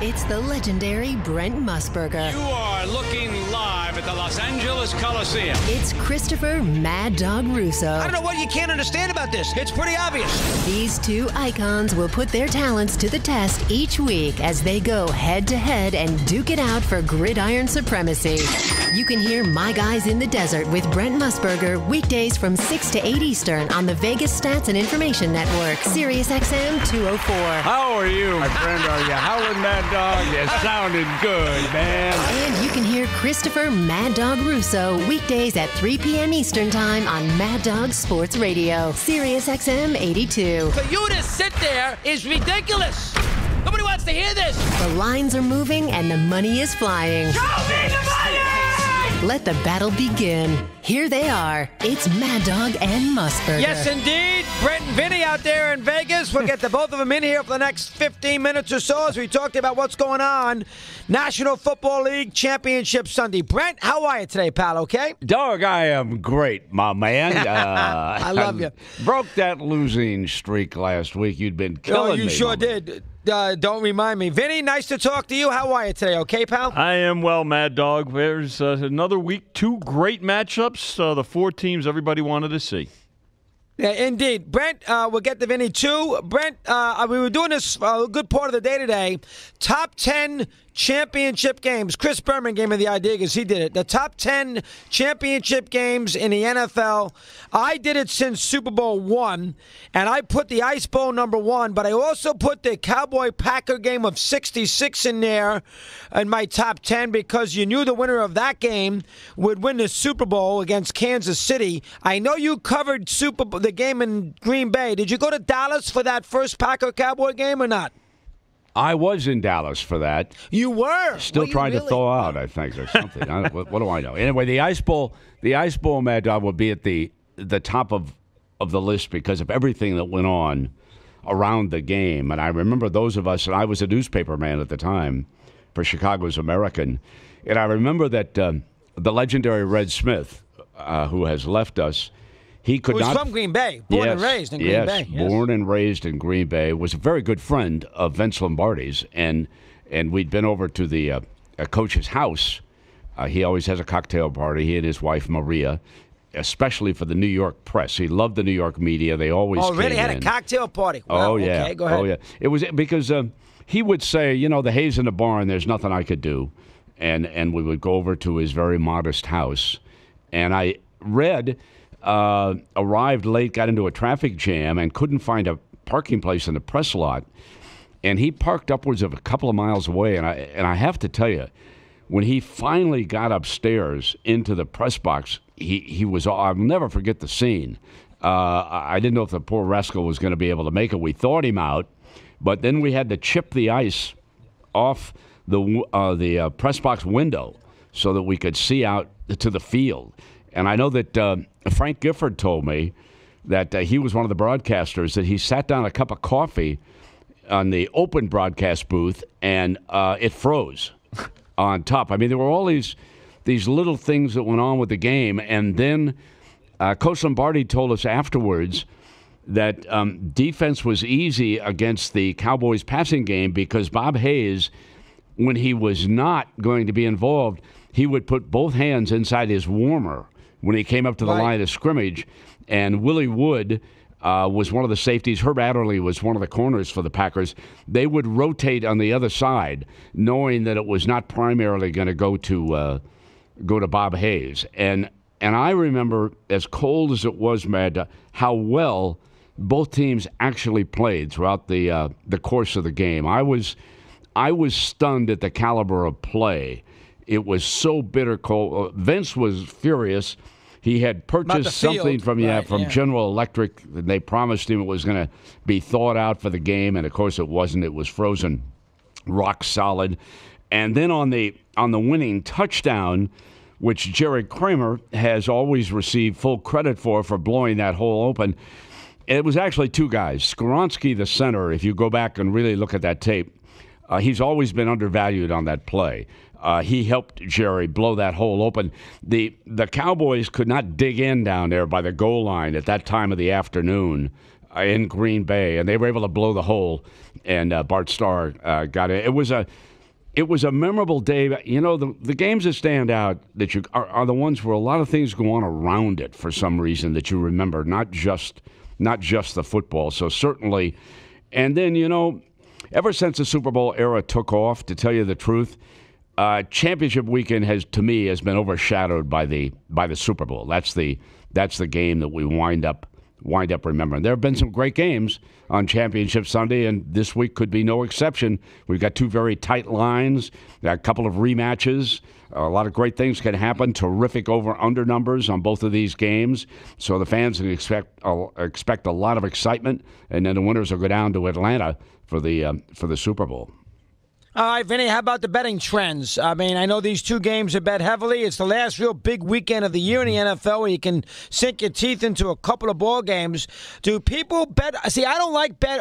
It's the legendary Brent Musburger. You are looking live at the Los Angeles Coliseum. It's Christopher Mad Dog Russo. I don't know what you can't understand about this. It's pretty obvious. These two icons will put their talents to the test each week as they go head-to-head and duke it out for gridiron supremacy. You can hear My Guys in the Desert with Brent Musburger weekdays from 6 to 8 Eastern on the Vegas Stats and Information Network, Sirius XM 204. How are you, my friend? Are you howling, Mad Dog? You sounded good, man. And you can hear Christopher Mad Dog Russo weekdays at 3 p.m. Eastern Time on Mad Dog Sports Radio, Sirius XM 82. For you to sit there is ridiculous. Nobody wants to hear this. The lines are moving and the money is flying. Show me the money! Let the battle begin. Here they are. It's Mad Dog and Musburger. Yes, indeed. Brent and Vinny out there in Vegas. We'll get the both of them in here for the next 15 minutes or so as we talked about what's going on. National Football League Championship Sunday. Brent, how are you today, pal? Okay? Dog, I am great, my man. I love you. Broke that losing streak last week. You'd been killing me. You sure did. Don't remind me. Vinny, nice to talk to you. How are you today? Okay, pal? I am well, Mad Dog. There's another week, two great matchups. The four teams everybody wanted to see. Yeah, indeed. Brent, we'll get to Vinny, too. Brent, we were doing this a good part of the day today. Top 10 championship games. Chris Berman gave me the idea because he did it. The top 10 championship games in the NFL. I did it since Super Bowl I, and I put the Ice Bowl number 1, but I also put the Cowboy-Packer game of 66 in there in my top 10 because you knew the winner of that game would win the Super Bowl against Kansas City. I know you covered the game in Green Bay. Did you go to Dallas for that first Packer-Cowboy game or not? I was in Dallas for that. You were? Still trying to thaw out, I think, or something. What do I know? Anyway, the Ice Bowl, Mad Dog, will be at the top of the list because of everything that went on around the game. And I remember those of us, and I was a newspaper man at the time for Chicago's American, and I remember that the legendary Red Smith, who has left us, he could not. He was from Green Bay, born and raised in Green Bay. Yes, born and raised in Green Bay. Was a very good friend of Vince Lombardi's, and we'd been over to the coach's house. He always has a cocktail party. He and his wife Maria, especially for the New York press. He loved the New York media. They always really had a cocktail party. Wow, oh yeah, okay, go ahead. Oh yeah. It was because he would say, the hay's in the barn. There's nothing I could do, and we would go over to his very modest house, and I read. Arrived late, got into a traffic jam, and couldn't find a parking place in the press lot. And he parked upwards of a couple of miles away. And I have to tell you, when he finally got upstairs into the press box, he was. I'll never forget the scene. I didn't know if the poor rascal was going to be able to make it. We thawed him out, but then we had to chip the ice off the press box window so that we could see out to the field. And I know that Frank Gifford told me that he was one of the broadcasters, that he sat down a cup of coffee on the open broadcast booth, and it froze on top. I mean, there were all these little things that went on with the game. And then Coach Lombardi told us afterwards that defense was easy against the Cowboys' passing game because Bob Hayes, when he was not going to be involved, he would put both hands inside his warmer when he came up to the line of scrimmage. And Willie Wood was one of the safeties. Herb Adderley was one of the corners for the Packers. They would rotate on the other side, knowing that it was not primarily going to go to Bob Hayes. And I remember, as cold as it was, Mad, how well both teams actually played throughout the course of the game. I was stunned at the caliber of play. It was so bitter cold. Vince was furious. He had purchased something from General Electric, and they promised him it was going to be thawed out for the game, and of course it wasn't. It was frozen rock solid. And then on the winning touchdown, which Jerry Kramer has always received full credit for blowing that hole open, it was actually two guys. Skoronski, the center, if you go back and really look at that tape, he's always been undervalued on that play. He helped Jerry blow that hole open. The Cowboys could not dig in down there by the goal line at that time of the afternoon in Green Bay, and they were able to blow the hole, and Bart Starr got it. It was it was a memorable day. You know, the games that stand out that are the ones where a lot of things go on around it for some reason that you remember, not just the football. So certainly, and then, you know, ever since the Super Bowl era took off, to tell you the truth, championship weekend has been overshadowed by the Super Bowl. That's the game that we wind up remembering. There have been some great games on Championship Sunday, and this week could be no exception. We've got two very tight lines, a couple of rematches. A lot of great things can happen. Terrific over/under numbers on both of these games, so the fans can expect a lot of excitement. And then the winners will go down to Atlanta for the Super Bowl. All right, Vinny, how about the betting trends? I mean, I know these two games are bet heavily. It's the last real big weekend of the year in the NFL where you can sink your teeth into a couple of ball games. Do people bet? See, I don't like betting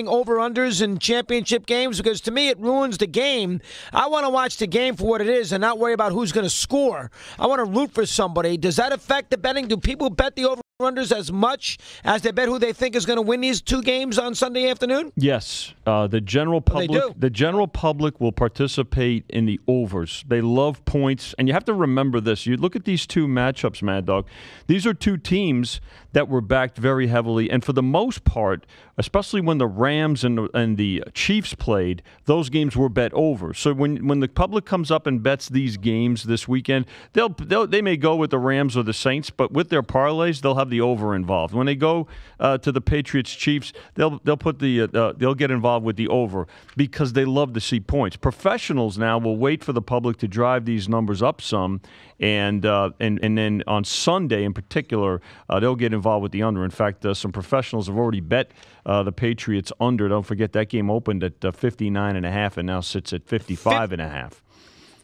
over-unders in championship games because to me it ruins the game. I want to watch the game for what it is and not worry about who's going to score. I want to root for somebody. Does that affect the betting? Do people bet the over-unders as much as they bet who they think is going to win these two games on Sunday afternoon? Yes. The general public will participate in the overs. They love points. And you have to remember this. You look at these two matchups, Mad Dog. These are two teams that were backed very heavily. And for the most part, especially when the Rams and the Chiefs played, those games were bet over. So when the public comes up and bets these games this weekend, they may go with the Rams or the Saints, but with their parlays, they'll have the over involved. When they go to the Patriots Chiefs, they'll get involved with the over because they love to see points. Professionals now will wait for the public to drive these numbers up some, and then on Sunday in particular, they'll get involved with the under. In fact, some professionals have already bet the Patriots under. Don't forget that game opened at 59.5 and now sits at 55.5.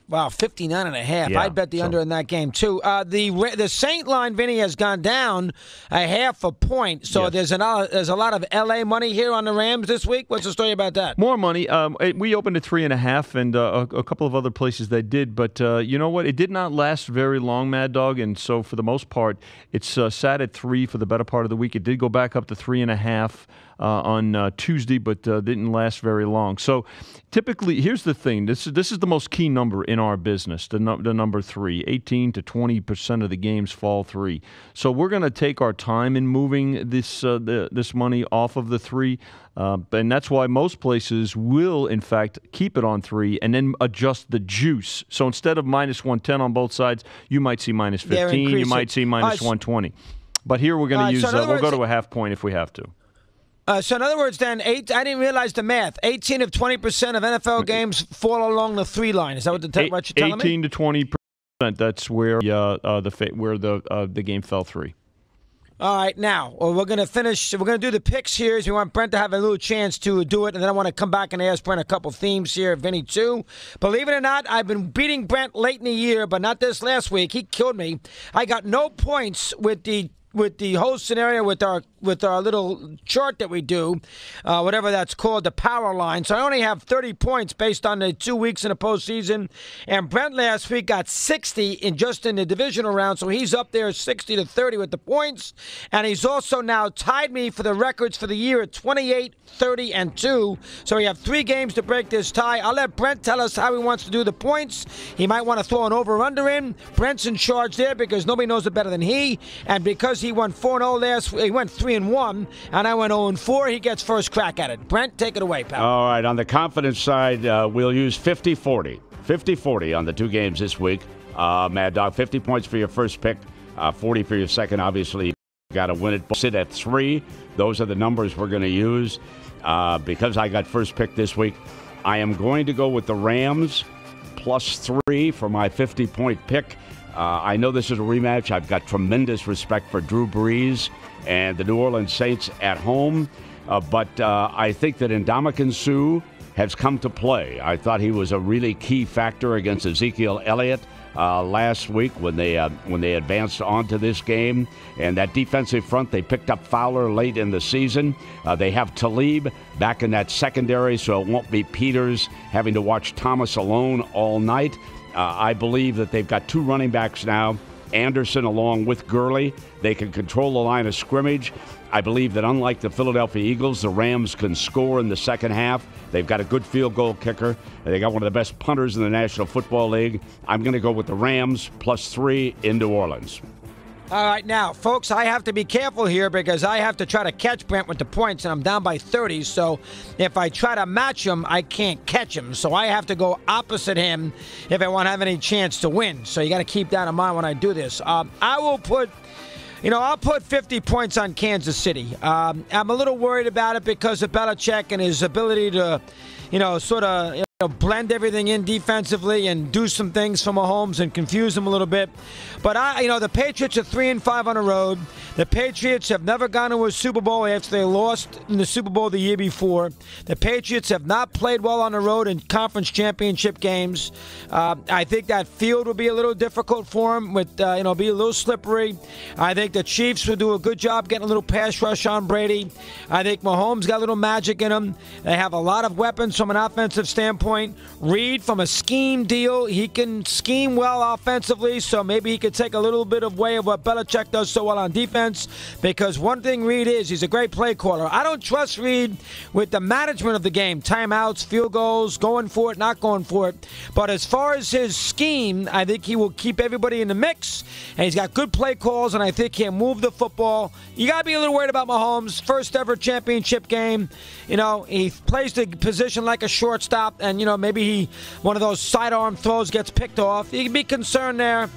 Wow, 59.5. Yeah, I'd bet the under in that game, too. The Saint line, Vinny, has gone down a half a point. So yes. there's a lot of L.A. money here on the Rams this week. What's the story about that? More money. We opened at 3.5, and a couple of other places that did. But you know what? It did not last very long, Mad Dog. And so for the most part, it's sat at 3 for the better part of the week. It did go back up to 3.5. On Tuesday, but didn't last very long. So typically, here's the thing. This is the most key number in our business, the number 3. 18 to 20% of the games fall 3. So we're going to take our time in moving this money off of the 3. And that's why most places will, in fact, keep it on 3 and then adjust the juice. So instead of minus 110 on both sides, you might see minus 15. You might see minus 120. But here we're going to use, we'll go to a half point if we have to. So in other words, then, I didn't realize the math. 18 of 20% of NFL games fall along the 3 line. Is that what you're telling me? 18 to 20%. That's where the game fell 3. All right, now we're going to finish. We're going to do the picks here. As we want Brent to have a little chance to do it, and then I want to come back and ask Brent a couple themes here. Vinny too. Believe it or not, I've been beating Brent late in the year, but not this last week. He killed me. I got no points with the whole scenario with our little chart that we do, whatever that's called, the power line. So I only have 30 points based on the 2 weeks in the postseason. And Brent last week got 60 in the divisional round, so he's up there 60 to 30 with the points. And he's also now tied me for the records for the year at 28, 30, and 2. So we have 3 games to break this tie. I'll let Brent tell us how he wants to do the points. He might want to throw an over-under in. Brent's in charge there because nobody knows it better than he. And because he went 4-0 last week, he went 3-1, and I went 0-4. He gets first crack at it. Brent, take it away, pal. All right, on the confidence side, we'll use 50-40. 50-40 on the 2 games this week. Mad Dog, 50 points for your first pick, 40 for your second. Obviously, you got to win it. Sit at 3. Those are the numbers we're going to use. Because I got first pick this week, I am going to go with the Rams plus 3 for my 50-point pick. I know this is a rematch. I've got tremendous respect for Drew Brees and the New Orleans Saints at home. But I think that Ndamukong Suh has come to play. I thought he was a really key factor against Ezekiel Elliott last week when they advanced onto this game. And that defensive front, they picked up Fowler late in the season. They have Talib back in that secondary, so it won't be Peters having to watch Thomas alone all night. I believe that they've got 2 running backs now Anderson along with Gurley. They can control the line of scrimmage. I believe that unlike the Philadelphia Eagles, the Rams can score in the second half. They've got a good field goal kicker. They got one of the best punters in the National Football League. I'm going to go with the Rams +3 in New Orleans. All right, now, folks, I have to be careful here because I have to try to catch Brent with the points, and I'm down by 30. So if I try to match him, I can't catch him. So I have to go opposite him if I want to have any chance to win. So you got to keep that in mind when I do this. I will put... I'll put 50 points on Kansas City. I'm a little worried about it because of Belichick and his ability to, sort of blend everything in defensively and do some things for Mahomes and confuse him a little bit. But the Patriots are 3-5 on the road. The Patriots have never gone to a Super Bowl after they lost in the Super Bowl the year before. The Patriots have not played well on the road in conference championship games. I think that field will be a little difficult for them, with be a little slippery. I think the Chiefs will do a good job getting a little pass rush on Brady. I think Mahomes got a little magic in him. They have a lot of weapons from an offensive standpoint. Reed, from a scheme deal, he can scheme well offensively, so maybe he could take a little bit of way of what Belichick does so well on defense, because one thing Reed is, he's a great play caller. I don't trust Reed with the management of the game, timeouts, field goals, going for it, not going for it. But as far as his scheme, I think he will keep everybody in the mix, and he's got good play calls, and I think he'll move the football. You got to be a little worried about Mahomes. First ever championship game. He plays the position like a shortstop, and maybe one of those sidearm throws gets picked off. You can be concerned there.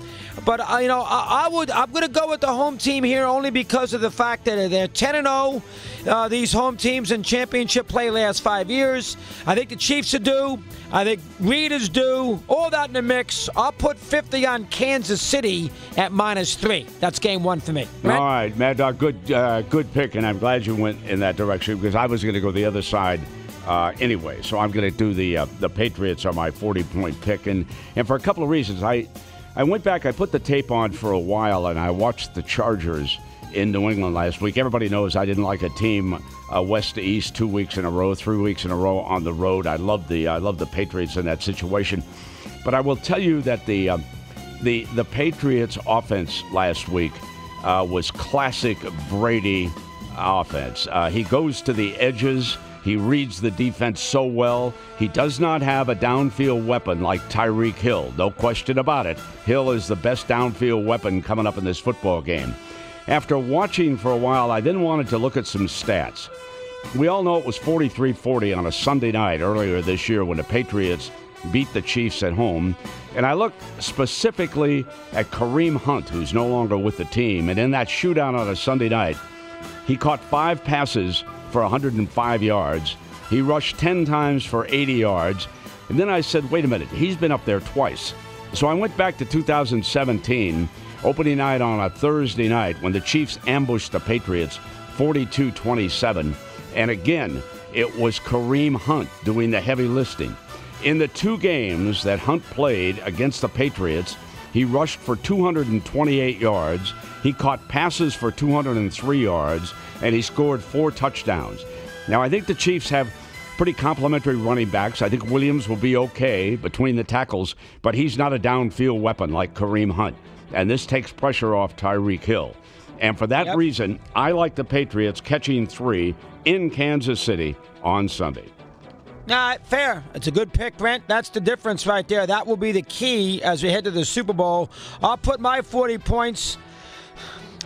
But, I'm going to go with the home team here only because of the fact that they're 10-0. These home teams in championship play last 5 years. I think the Chiefs are due. I think Reed is due. All that in the mix. I'll put 50 on Kansas City at -3. That's game one for me. Right? All right, Mad Dog, good pick, and I'm glad you went in that direction because I was going to go the other side anyway. So I'm going to do the Patriots are my 40-point pick, and for a couple of reasons. I went back, I put the tape on for a while, and I watched the Chargers in New England last week. Everybody knows I didn't like a team west to east 2 weeks in a row, 3 weeks in a row on the road. I love the Patriots in that situation. But I will tell you that the Patriots offense last week was classic Brady offense. He goes to the edges. He reads the defense so well. He does not have a downfield weapon like Tyreek Hill. No question about it. Hill is the best downfield weapon coming up in this football game. After watching for a while, I then wanted to look at some stats. We all know it was 43-40 on a Sunday night earlier this year when the Patriots beat the Chiefs at home. And I looked specifically at Kareem Hunt, who's no longer with the team. And in that shootout on a Sunday night, he caught 5 passes for 105 yards. He rushed 10 times for 80 yards. And then I said, wait a minute, he's been up there twice. So I went back to 2017, opening night on a Thursday night when the Chiefs ambushed the Patriots 42-27. And again, it was Kareem Hunt doing the heavy lifting. In the 2 games that Hunt played against the Patriots, he rushed for 228 yards. He caught passes for 203 yards, and he scored 4 touchdowns. Now, I think the Chiefs have pretty complimentary running backs. I think Williams will be okay between the tackles, but he's not a downfield weapon like Kareem Hunt. And this takes pressure off Tyreek Hill. And for that reason, I like the Patriots catching 3 in Kansas City on Sunday. Fair. It's a good pick, Brent. That's the difference right there. That will be the key as we head to the Super Bowl. I'll put my 40 points.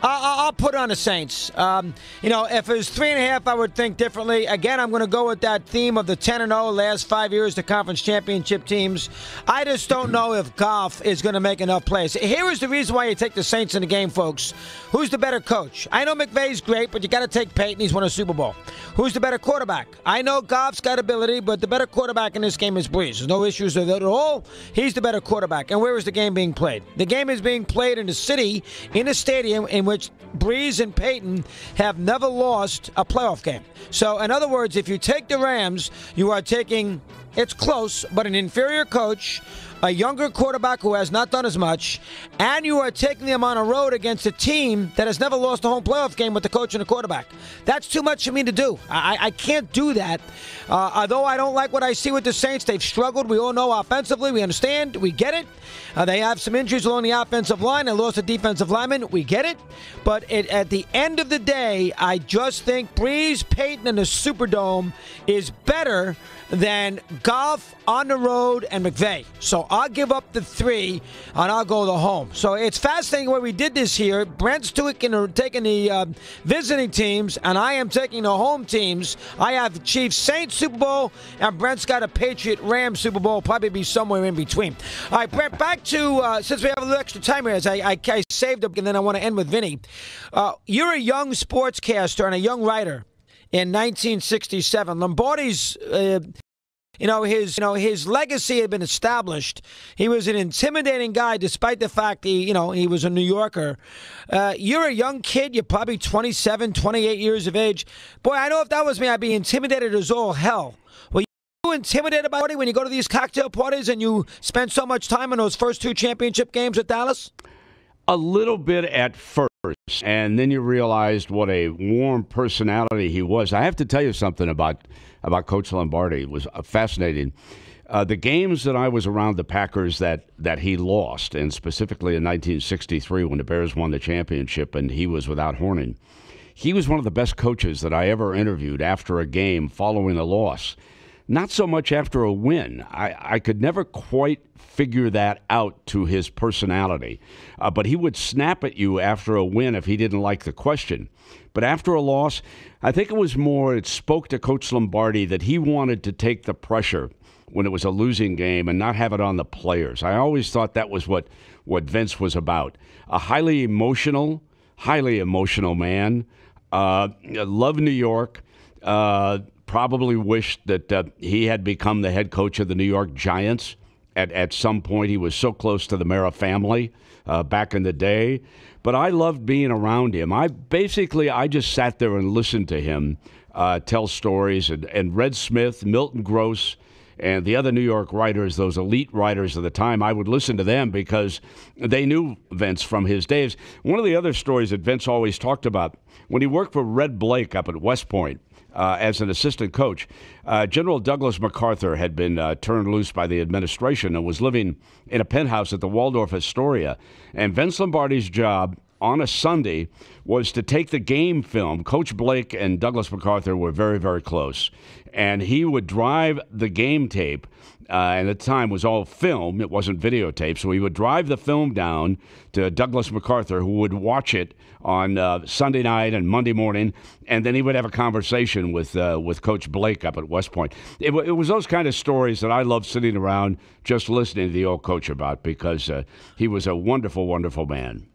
I'll put it on the Saints. If it was 3.5, I would think differently. Again, I'm going to go with that theme of the 10-0 last 5 years, the conference championship teams. I just don't know if Goff is going to make enough plays. Here is the reason why you take the Saints in the game, folks. Who's the better coach? I know McVay's great, but you got to take Peyton. He's won a Super Bowl. Who's the better quarterback? I know Goff's got ability, but the better quarterback in this game is Breeze. There's no issues with it at all. He's the better quarterback. And where is the game being played? The game is being played in the city, in a stadium in which Breeze and Peyton have never lost a playoff game. So, in other words, if you take the Rams, you are taking It's close, but an inferior coach, a younger quarterback who has not done as much, and you are taking them on a road against a team that has never lost a home playoff game with the coach and the quarterback. That's too much for me to do. I can't do that. Although I don't like what I see with the Saints, they've struggled. We all know offensively. We understand. We get it. They have some injuries along the offensive line. They lost a defensive lineman. We get it. But at the end of the day, I just think Breeze, Peyton, and the Superdome is better than Goff on the road and McVay. So I'll give up the 3, and I'll go the home. So it's fascinating where we did this here. Brent's taking the visiting teams, and I am taking the home teams. I have the Chiefs Saints Super Bowl, and Brent's got a Patriot Rams Super Bowl. Probably be somewhere in between. All right, Brent, back to, since we have a little extra time here, as I saved up, and then I want to end with Vinny. You're a young sportscaster and a young writer. In 1967, Lombardi's, his legacy had been established. He was an intimidating guy, despite the fact he was a New Yorker. You're a young kid. You're probably 27, 28 years of age. Boy, I know if that was me, I'd be intimidated as all hell. Were you intimidated by it when you go to these cocktail parties and you spend so much time in those first 2 championship games at Dallas? A little bit at first, and then you realized what a warm personality he was. I have to tell you something about Coach Lombardi. It was fascinating. The games that I was around the Packers that he lost, and specifically in 1963 when the Bears won the championship and he was without Horning, he was one of the best coaches that I ever interviewed after a game following a loss. Not so much after a win. I could never quite figure that out to his personality. But he would snap at you after a win if he didn't like the question. But after a loss, I think it spoke to Coach Lombardi that he wanted to take the pressure when it was a losing game and not have it on the players. I always thought that was what Vince was about. A highly emotional man. Loved New York. Probably wished that he had become the head coach of the New York Giants at some point. He was so close to the Mara family back in the day. But I loved being around him. I just sat there and listened to him tell stories. And Red Smith, Milton Gross, and the other New York writers, those elite writers of the time, I would listen to them because they knew Vince from his days. One of the other stories that Vince always talked about, when he worked for Red Blake up at West Point, as an assistant coach, General Douglas MacArthur had been turned loose by the administration and was living in a penthouse at the Waldorf Astoria. And Vince Lombardi's job on a Sunday was to take the game film. Coach Blake and Douglas MacArthur were very, very close. And he would drive the game tape, and at the time it was all film. It wasn't videotape. So he would drive the film down to Douglas MacArthur, who would watch it on Sunday night and Monday morning, and then he would have a conversation with Coach Blake up at West Point. It was those kind of stories that I loved sitting around just listening to the old coach about, because he was a wonderful, wonderful man.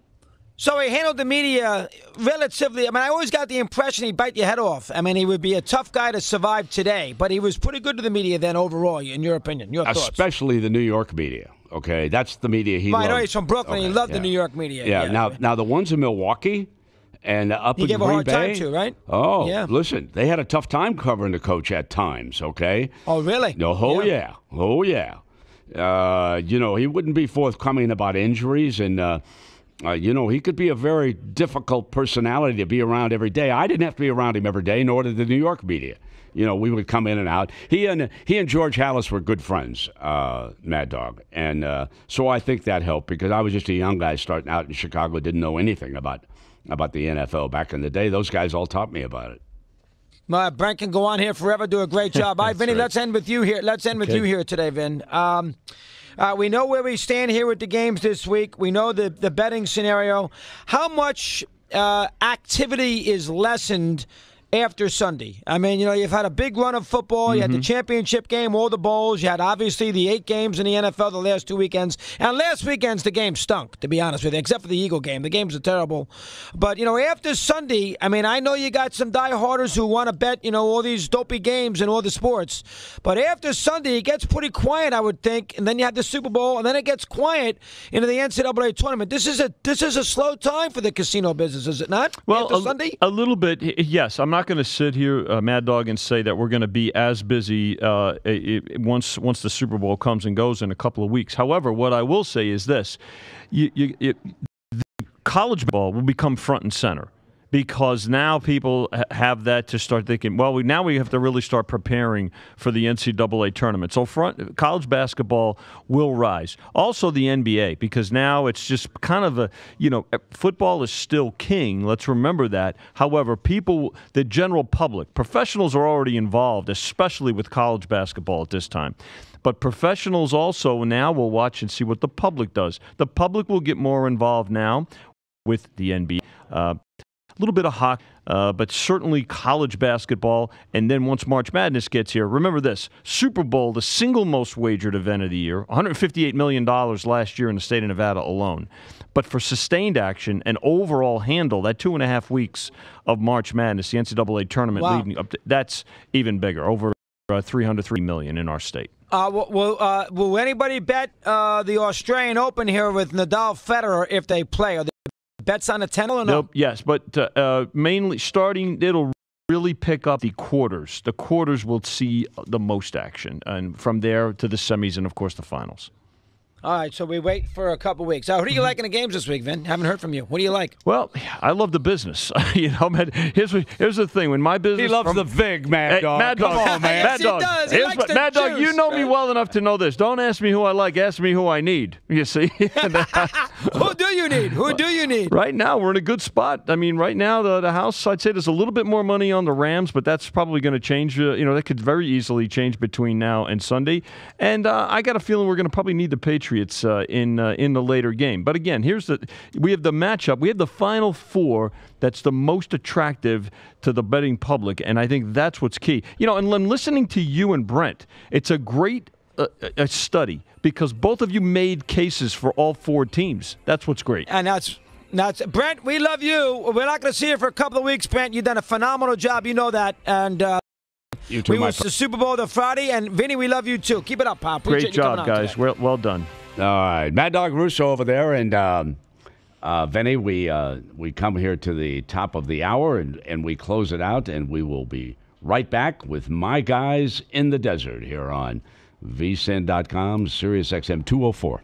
So he handled the media relatively. I always got the impression he'd bite your head off. He would be a tough guy to survive today, but he was pretty good to the media then overall, in your opinion, your thoughts. Especially the New York media, okay? That's the media he loved. I know he's from Brooklyn. Okay, he loved the New York media. Yeah. Now the ones in Milwaukee and up in Green Bay. He gave a hard time to, right? Oh, yeah. Listen, they had a tough time covering the coach at times, okay? Oh, really? No, Oh, yeah. He wouldn't be forthcoming about injuries and... he could be a very difficult personality to be around every day. I didn't have to be around him every day, nor did the New York media. We would come in and out. He and George Halas were good friends, Mad Dog. And so I think that helped, because I was just a young guy starting out in Chicago, didn't know anything about the NFL back in the day. Those guys all taught me about it. Brent can go on here forever, do a great job. All right, Vinny, let's end with you here. Let's end with you here today, Vin. We know where we stand here with the games this week. We know the betting scenario. How much activity is lessened after Sunday? You've had a big run of football. You had the championship game, all the bowls. You had, obviously, the 8 games in the NFL the last 2 weekends. And last weekend's the game stunk, to be honest with you, except for the Eagle game. The games are terrible. But, after Sunday, I know you got some dieharders who want to bet, all these dopey games and all the sports. But after Sunday, it gets pretty quiet, I would think. And then you have the Super Bowl, and then it gets quiet into the NCAA tournament. This is a slow time for the casino business, is it not? Well, after Sunday? A little bit, yes. I'm not not going to sit here, Mad Dog, and say that we're going to be as busy once the Super Bowl comes and goes in a couple of weeks. However, what I will say is this. The college ball will become front and center because now people have that to start thinking, well, now we have to really start preparing for the NCAA tournament. So college basketball will rise. Also the NBA, because now it's just kind of football is still king. Let's remember that. However, the general public, professionals are already involved, especially with college basketball at this time. But professionals also now will watch and see what the public does. The public will get more involved now with the NBA. A little bit of hockey, but certainly college basketball. And then once March Madness gets here, remember this, Super Bowl, the single most wagered event of the year, $158 million last year in the state of Nevada alone. But for sustained action and overall handle, that 2.5 weeks of March Madness, the NCAA tournament leading up to, that's even bigger, over $303 million in our state. Will anybody bet the Australian Open here with Nadal Federer if they play? Are there bets on the 10 or no? Nope, yes, but mainly starting, it'll really pick up the quarters. The quarters will see the most action, and from there to the semis and, of course, the finals. All right, so we wait for a couple weeks. Who do you like in the games this week, Vin? Haven't heard from you. What do you like? Well, I love the business. Man, here's the thing. When my business... He loves the vig, Mad Dog. Mad Dog. Come on, man. Yes, Mad Dog. He likes the Mad Dog, juice. you know me well enough to know this. Don't ask me who I like. Ask me who I need. You see? Who do you need? Who do you need? Right now, we're in a good spot. I mean, right now, the house, I'd say there's a little bit more money on the Rams, but that's probably going to change. That could very easily change between now and Sunday. And I got a feeling we're going to probably need the Patriots in the later game. But again, we have the matchup. We have the Final Four that's the most attractive to the betting public, and I think that's what's key. And listening to you and Brent, it's a great a study because both of you made cases for all four teams. That's what's great. And that's Brent, we love you. We're not going to see you for a couple of weeks, Brent. You've done a phenomenal job. You know that. And you too, we watched the Super Bowl the Friday, and Vinny, we love you too. Keep it up, pal. Great job, guys. Well done. All right, Mad Dog Russo over there, and Vinny, we come here to the top of the hour, and we close it out, and we will be right back with My Guys in the Desert here on VSiN.com, Sirius XM 204.